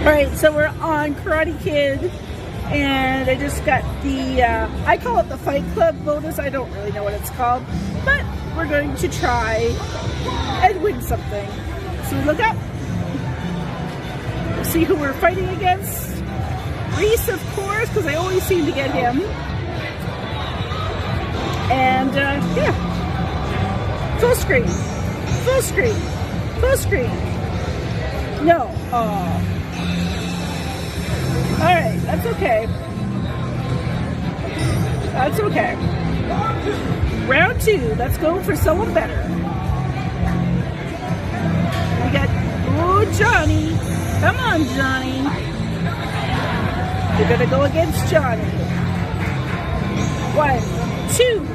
Alright, so we're on Karate Kid, and I just got the, I call it the Fight Club bonus. I don't really know what it's called, but we're going to try and win something. So we look up, we'll see who we're fighting against. Reese, of course, because I always seem to get him. And, yeah. Full screen. Full screen. Full screen. No. Oh. Alright, that's okay. That's okay. Round 2. Let's go for someone better. We got, oh, Johnny. Come on, Johnny. We're gonna go against Johnny. 1, 2.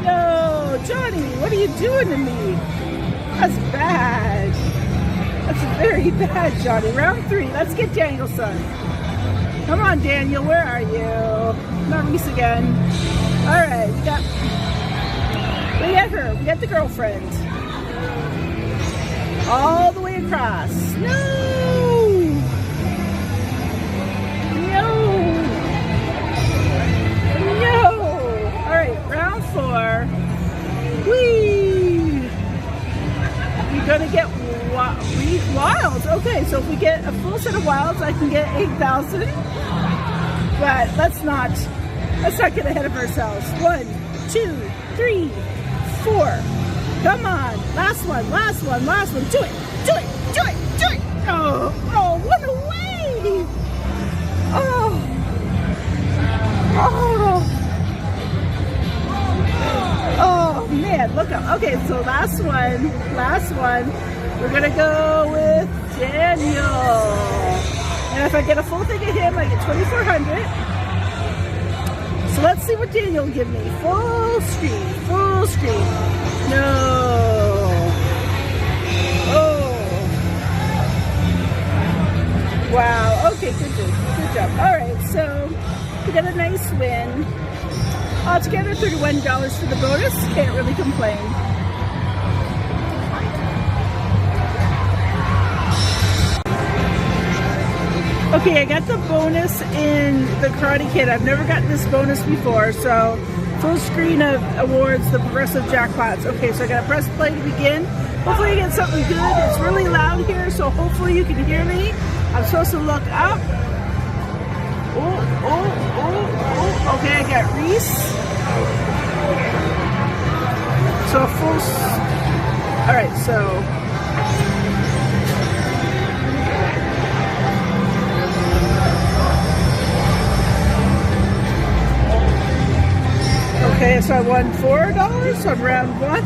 No, Johnny, what are you doing to me? That's bad. That's very bad, Johnny. Round 3. Let's get Daniel's son. Come on, Daniel, where are you? Not Reese again. Alright, we got her. We got the girlfriend. All the way across. No! No! No! Alright, round 4. Whee! You're gonna get wilds. Okay, so if we get a full set of wilds, I can get 8,000. But let's not get ahead of ourselves. 1, 2, 3, 4. Come on. Last one, last one, last one. Do it, do it, do it, do it. Oh, oh, what a way. Oh. Oh. Oh, man, look up. Okay, so last one. We're gonna go with Daniel. And if I get a full thing of him, I get 2,400. So let's see what Daniel will give me. Full screen, full screen. No. Oh. Wow, okay, good job. All right, so we got a nice win. Altogether, $31 for the bonus. Can't really complain. Okay, I got the bonus in the Karate Kid. I've never gotten this bonus before, so full screen of awards, the progressive jackpots. Okay, so I gotta press play to begin. Hopefully I get something good. It's really loud here, so hopefully you can hear me. I'm supposed to look up. Oh. Okay, I got Reese. So full, all right, so. Okay, so I won $4 on round 1.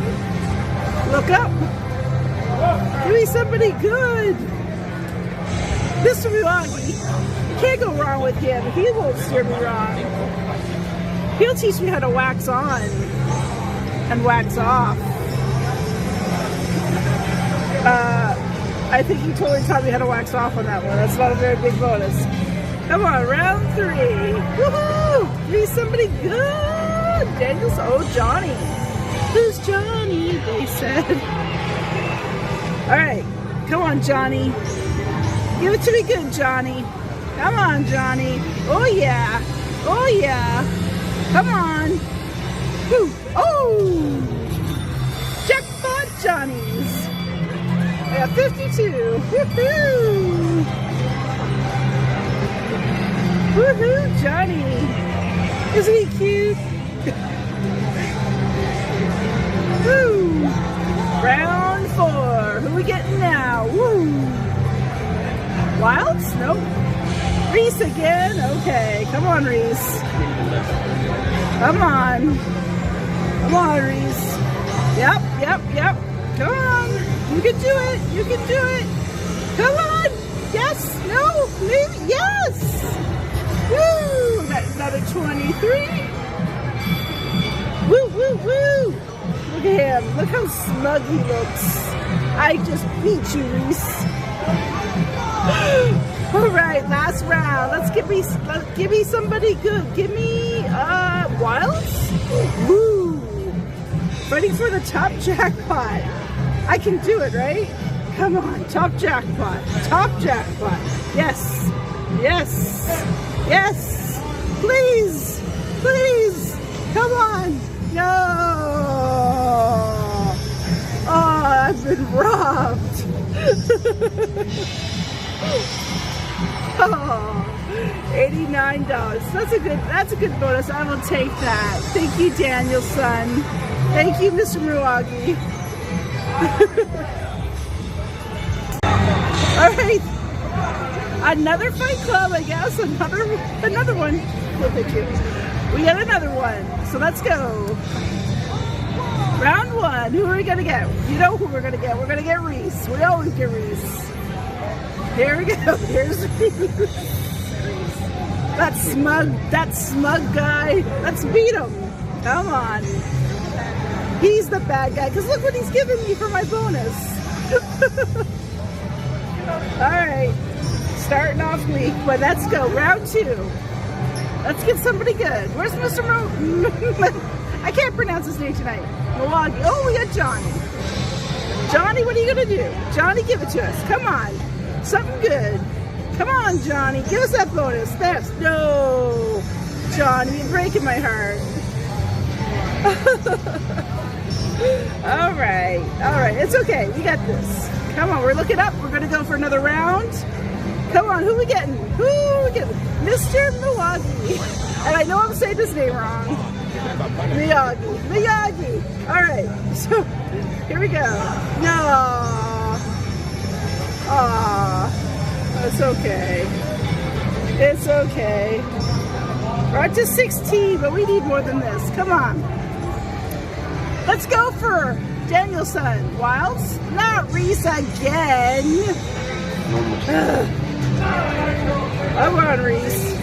Look up. Give me somebody good. Mr. Miyagi. Can't go wrong with him. He won't steer me wrong. He'll teach me how to wax on and wax off. I think he totally taught me how to wax off on that one. That's not a very big bonus. Come on, round 3. Woohoo! Give me somebody good. Daniel's, oh, Johnny. Who's Johnny? They said. All right, come on, Johnny. Give it to me good, Johnny. Come on, Johnny. Oh, yeah. Oh, yeah. Come on. Woo. Oh! Jackpot Johnnies. I got 52. Woohoo! Woohoo, Johnny. Isn't he cute? Woo! Round 4. Who we getting now? Woo! Wilds? Nope. Reese again? Okay. Come on, Reese. Come on. Come on, Reese. Yep. Come on. You can do it. You can do it. Come on. Yes. No. Maybe. Yes. Woo! Got another 23. Woo, woo, woo! Look at him. Look how smug he looks. I just beat you, Reese. All right, last round. Let's give me somebody good. Give me wilds. Woo! Fighting for the top jackpot. I can do it, right? Come on, top jackpot. Top jackpot. Yes. Yes. Yes. Please. Please. Come on. No. Oh, I've been robbed. Oh, $89. That's a good bonus. I will take that. Thank you, Danielson. Thank you, Mr. Miyagi. All right. Another fight club, I guess. Another one. Look at you. We got another one. So let's go. Round one. Who are we gonna get? You know who we're gonna get. We're gonna get Reese. We always get Reese. Here we go. Here's Reese. That smug guy. Let's beat him. Come on. He's the bad guy. Because look what he's giving me for my bonus. Alright. Starting off weak, but let's go. Round two. Let's get somebody good. Where's Mr. I can't pronounce his name tonight. Milwaukee. Oh, we got Johnny. Johnny, what are you going to do? Johnny, give it to us. Come on. Something good. Come on, Johnny. Give us that bonus. That's no. Johnny, you're breaking my heart. All right. All right. It's okay. We got this. Come on. We're looking up. We're going to go for another round. Come on. Who are we getting? Who are we getting? Mr. Miyagi. And I know I'm saying his name wrong. Miyagi. Miyagi. All right. So here we go. No. Aw. It's okay. It's okay. We're up to 16, but we need more than this. Come on. Let's go for Danielson. Wilds? Not Reese again. I'm on Reese.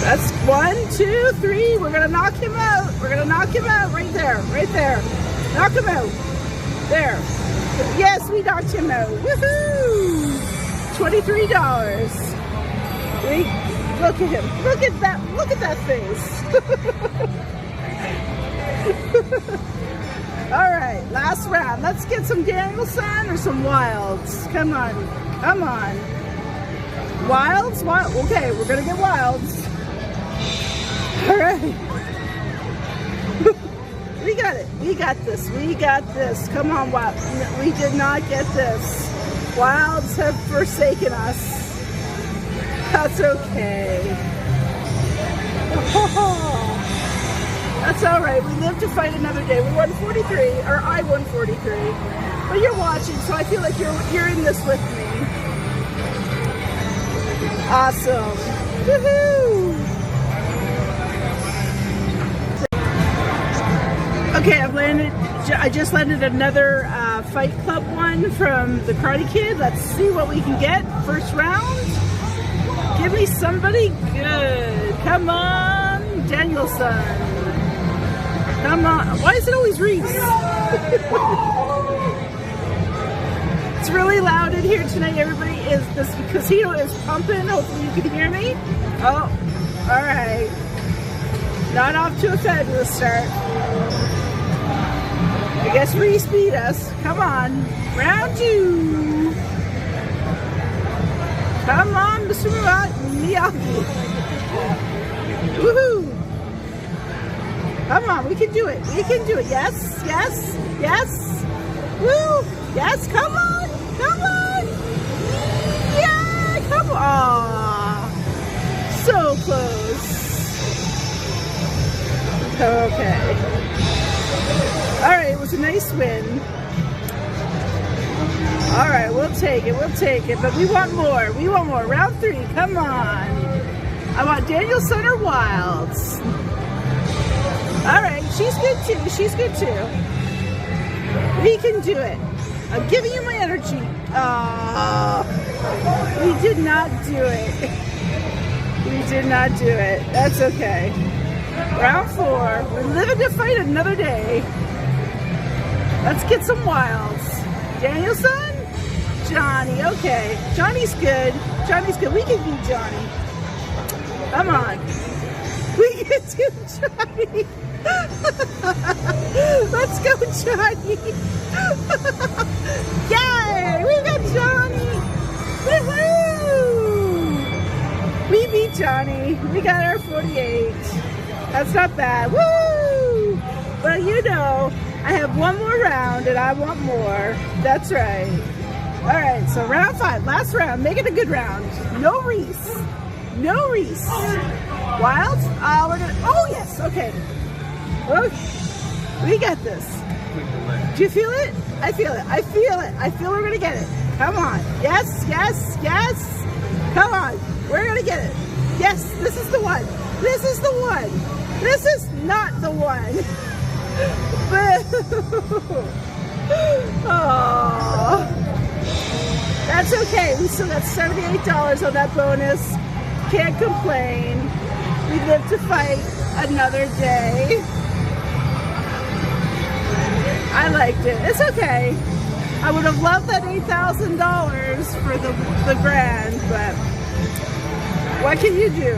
That's 1, 2, 3. We're gonna knock him out. We're gonna knock him out right there. Right there. Knock him out. There. Yes, we knocked him out. Woohoo! $23. Look at him. Look at that. Look at that face. All right, last round. Let's get some Danielson or some Wilds. Come on. Come on. Wilds? Okay, we're going to get Wilds. All right. We got it. We got this. We got this. Come on, Wilds. We did not get this. Wilds have forsaken us. That's okay. That's all right. We live to fight another day. We won 43, or I won 43. But you're watching, so I feel like you're in this with me. Awesome. Woohoo! Okay, I just landed another Fight Club one from the Karate Kid. Let's see what we can get. First round. Give me somebody good. Come on, Danielson. Come on. Why is it always Reese? It's really loud in here tonight. Everybody is this casino is pumping. Hopefully you can hear me. Oh, all right. Not off to a fabulous start. I guess Reese beat us. Come on. Round 2. Come on, Mr. Miyagi. Woohoo. Come on, we can do it. We can do it. Yes, yes, yes. Woo. Yes, come on. Come on. Yeah, come on. So close. Okay. All right, it was a nice win. All right, we'll take it. We'll take it. But we want more. We want more. Round 3. Come on. I want Danielson or Wilds. All right, she's good too. She's good too. We can do it. I'm giving you my energy. We did not do it. We did not do it. That's okay. Round 4. We're living to fight another day. Let's get some Wilds. Danielson? Johnny. Okay. Johnny's good. Johnny's good. We can beat Johnny. Come on. We can do Johnny. Let's go, Johnny. Yay! We got Johnny. Johnny. We got our 48. That's not bad. Woo! But you know, I have one more round and I want more. That's right. All right, so round 5, last round. Make it a good round. No Reese. No Reese. Wild? We're gonna. Oh yes. Okay. Okay. We got this. Do you feel it? I feel it. I feel it. I feel we're gonna get it. Come on. Yes. Yes. Yes. Come on. We're gonna get it. Yes. This is the one. This is the one. This is not the one. Oh. That's okay. We still got $78 on that bonus. Can't complain. We live to fight another day. I liked it. It's okay. I would have loved that $8,000 for the grand, but what can you do?